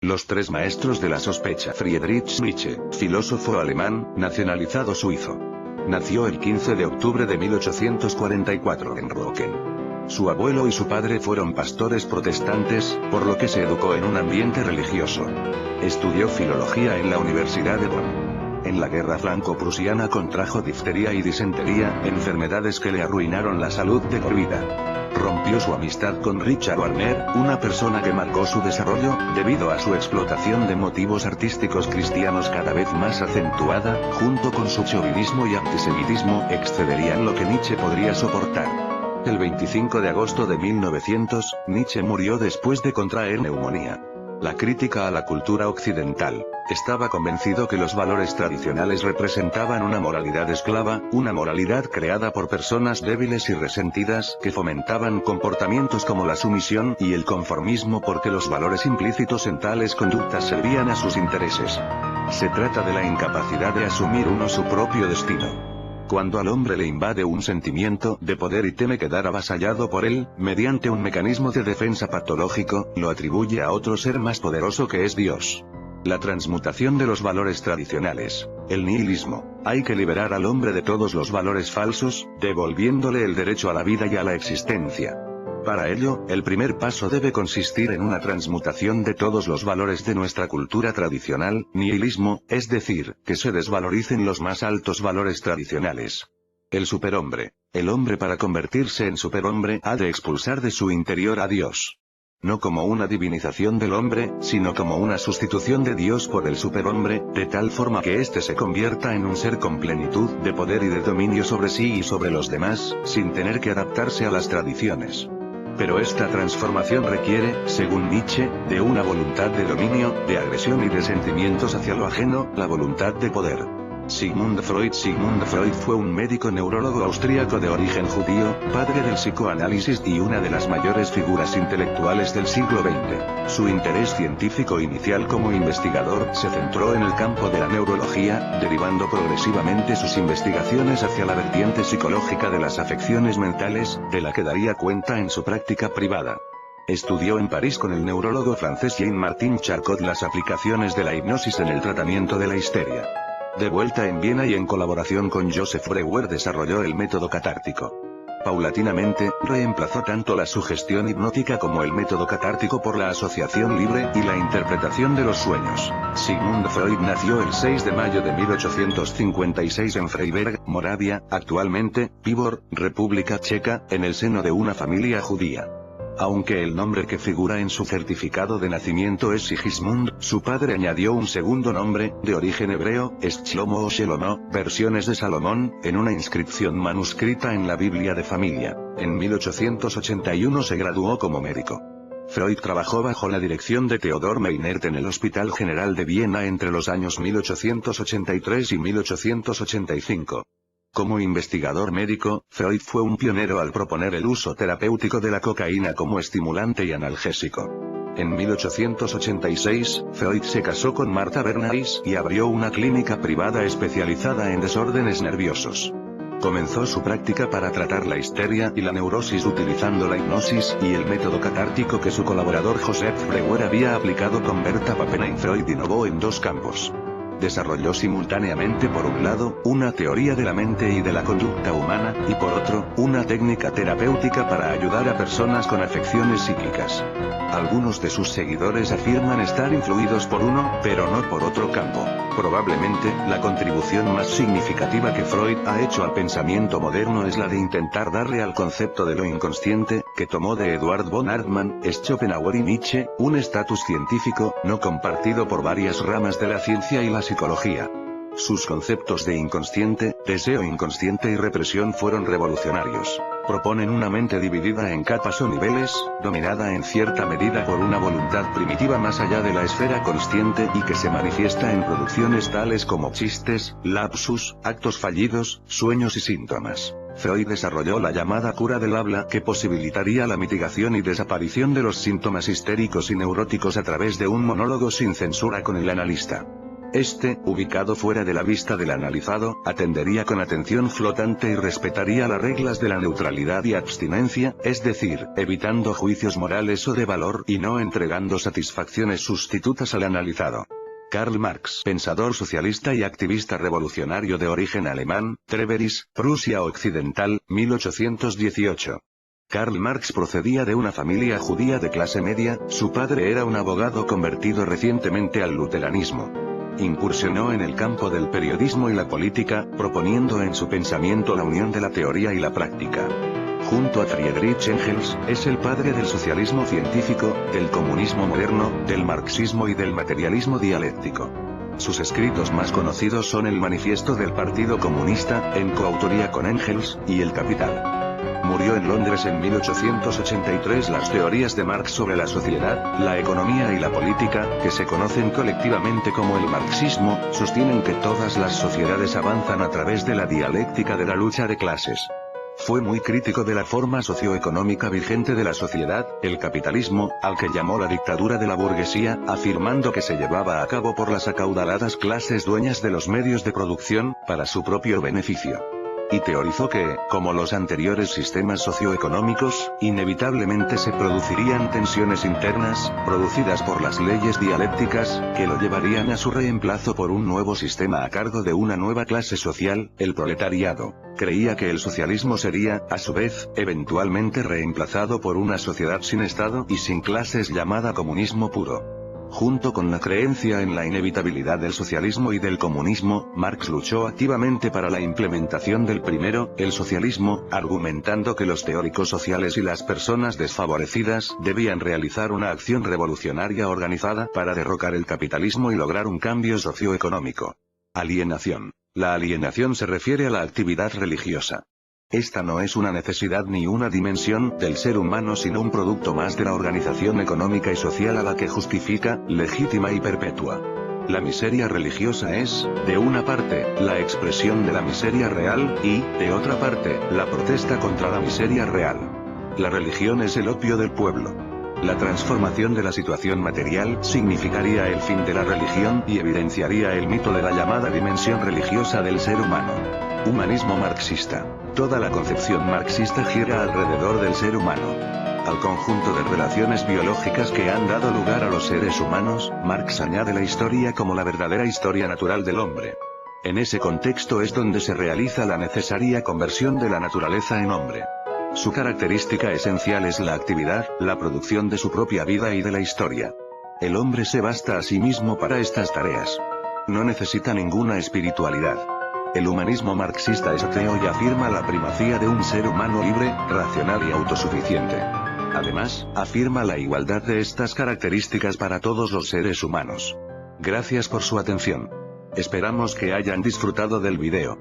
Los tres maestros de la sospecha. Friedrich Nietzsche, filósofo alemán, nacionalizado suizo. Nació el 15 de octubre de 1844 en Rocken. Su abuelo y su padre fueron pastores protestantes, por lo que se educó en un ambiente religioso. Estudió filología en la Universidad de Bonn. En la guerra franco-prusiana contrajo difteria y disentería, enfermedades que le arruinaron la salud de por vida. Rompió su amistad con Richard Wagner, una persona que marcó su desarrollo, debido a su explotación de motivos artísticos cristianos cada vez más acentuada, junto con su chauvinismo y antisemitismo, excederían lo que Nietzsche podría soportar. El 25 de agosto de 1900, Nietzsche murió después de contraer neumonía. La crítica a la cultura occidental. Estaba convencido que los valores tradicionales representaban una moralidad esclava, una moralidad creada por personas débiles y resentidas que fomentaban comportamientos como la sumisión y el conformismo porque los valores implícitos en tales conductas servían a sus intereses. Se trata de la incapacidad de asumir uno su propio destino. Cuando al hombre le invade un sentimiento de poder y teme quedar avasallado por él, mediante un mecanismo de defensa patológico, lo atribuye a otro ser más poderoso que es Dios. La transmutación de los valores tradicionales. El nihilismo. Hay que liberar al hombre de todos los valores falsos, devolviéndole el derecho a la vida y a la existencia. Para ello, el primer paso debe consistir en una transmutación de todos los valores de nuestra cultura tradicional, nihilismo, es decir, que se desvaloricen los más altos valores tradicionales. El superhombre. El hombre para convertirse en superhombre ha de expulsar de su interior a Dios. No como una divinización del hombre, sino como una sustitución de Dios por el superhombre, de tal forma que éste se convierta en un ser con plenitud de poder y de dominio sobre sí y sobre los demás, sin tener que adaptarse a las tradiciones. Pero esta transformación requiere, según Nietzsche, de una voluntad de dominio, de agresión y de sentimientos hacia lo ajeno, la voluntad de poder. Sigmund Freud fue un médico neurólogo austríaco de origen judío, padre del psicoanálisis y una de las mayores figuras intelectuales del siglo XX. Su interés científico inicial como investigador se centró en el campo de la neurología, derivando progresivamente sus investigaciones hacia la vertiente psicológica de las afecciones mentales, de la que daría cuenta en su práctica privada. Estudió en París con el neurólogo francés Jean-Martin Charcot las aplicaciones de la hipnosis en el tratamiento de la histeria. De vuelta en Viena y en colaboración con Joseph Breuer desarrolló el método catártico. Paulatinamente, reemplazó tanto la sugestión hipnótica como el método catártico por la asociación libre y la interpretación de los sueños. Sigmund Freud nació el 6 de mayo de 1856 en Freiberg, Moravia, actualmente, Pivor, República Checa, en el seno de una familia judía. Aunque el nombre que figura en su certificado de nacimiento es Sigismund, su padre añadió un segundo nombre, de origen hebreo, Shlomo o Shelomo, versiones de Salomón, en una inscripción manuscrita en la Biblia de familia. En 1881 se graduó como médico. Freud trabajó bajo la dirección de Theodor Meinert en el Hospital General de Viena entre los años 1883 y 1885. Como investigador médico, Freud fue un pionero al proponer el uso terapéutico de la cocaína como estimulante y analgésico. En 1886, Freud se casó con Martha Bernays y abrió una clínica privada especializada en desórdenes nerviosos. Comenzó su práctica para tratar la histeria y la neurosis utilizando la hipnosis y el método catártico que su colaborador Joseph Breuer había aplicado con Berta Pappenheim. Freud innovó en dos campos. Desarrolló simultáneamente por un lado, una teoría de la mente y de la conducta humana, y por otro, una técnica terapéutica para ayudar a personas con afecciones psíquicas. Algunos de sus seguidores afirman estar influidos por uno, pero no por otro campo. Probablemente, la contribución más significativa que Freud ha hecho al pensamiento moderno es la de intentar darle al concepto de lo inconsciente, que tomó de Eduard von Hartmann, Schopenhauer y Nietzsche, un estatus científico, no compartido por varias ramas de la ciencia y la psicología. Sus conceptos de inconsciente, deseo inconsciente y represión fueron revolucionarios. Proponen una mente dividida en capas o niveles, dominada en cierta medida por una voluntad primitiva más allá de la esfera consciente y que se manifiesta en producciones tales como chistes, lapsus, actos fallidos, sueños y síntomas. Freud desarrolló la llamada cura del habla que posibilitaría la mitigación y desaparición de los síntomas histéricos y neuróticos a través de un monólogo sin censura con el analista. Este, ubicado fuera de la vista del analizado, atendería con atención flotante y respetaría las reglas de la neutralidad y abstinencia, es decir, evitando juicios morales o de valor y no entregando satisfacciones sustitutas al analizado. Karl Marx, pensador socialista y activista revolucionario de origen alemán, Treveris, Prusia Occidental, 1818. Karl Marx procedía de una familia judía de clase media, su padre era un abogado convertido recientemente al luteranismo. Incursionó en el campo del periodismo y la política, proponiendo en su pensamiento la unión de la teoría y la práctica. Junto a Friedrich Engels, es el padre del socialismo científico, del comunismo moderno, del marxismo y del materialismo dialéctico. Sus escritos más conocidos son el Manifiesto del Partido Comunista, en coautoría con Engels, y El Capital. Murió en Londres en 1883. Las teorías de Marx sobre la sociedad, la economía y la política, que se conocen colectivamente como el marxismo, sostienen que todas las sociedades avanzan a través de la dialéctica de la lucha de clases. Fue muy crítico de la forma socioeconómica vigente de la sociedad, el capitalismo, al que llamó la dictadura de la burguesía, afirmando que se llevaba a cabo por las acaudaladas clases dueñas de los medios de producción, para su propio beneficio. Y teorizó que, como los anteriores sistemas socioeconómicos, inevitablemente se producirían tensiones internas, producidas por las leyes dialécticas, que lo llevarían a su reemplazo por un nuevo sistema a cargo de una nueva clase social, el proletariado. Creía que el socialismo sería, a su vez, eventualmente reemplazado por una sociedad sin Estado y sin clases llamada comunismo puro. Junto con la creencia en la inevitabilidad del socialismo y del comunismo, Marx luchó activamente para la implementación del primero, el socialismo, argumentando que los teóricos sociales y las personas desfavorecidas debían realizar una acción revolucionaria organizada para derrocar el capitalismo y lograr un cambio socioeconómico. Alienación. La alienación se refiere a la actividad religiosa. Esta no es una necesidad ni una dimensión del ser humano sino un producto más de la organización económica y social a la que justifica, legítima y perpetua. La miseria religiosa es, de una parte, la expresión de la miseria real, y, de otra parte, la protesta contra la miseria real. La religión es el opio del pueblo. La transformación de la situación material significaría el fin de la religión y evidenciaría el mito de la llamada dimensión religiosa del ser humano. Humanismo marxista. Toda la concepción marxista gira alrededor del ser humano. Al conjunto de relaciones biológicas que han dado lugar a los seres humanos, Marx añade la historia como la verdadera historia natural del hombre. En ese contexto es donde se realiza la necesaria conversión de la naturaleza en hombre. Su característica esencial es la actividad, la producción de su propia vida y de la historia. El hombre se basta a sí mismo para estas tareas. No necesita ninguna espiritualidad. El humanismo marxista es ateo y afirma la primacía de un ser humano libre, racional y autosuficiente. Además, afirma la igualdad de estas características para todos los seres humanos. Gracias por su atención. Esperamos que hayan disfrutado del video.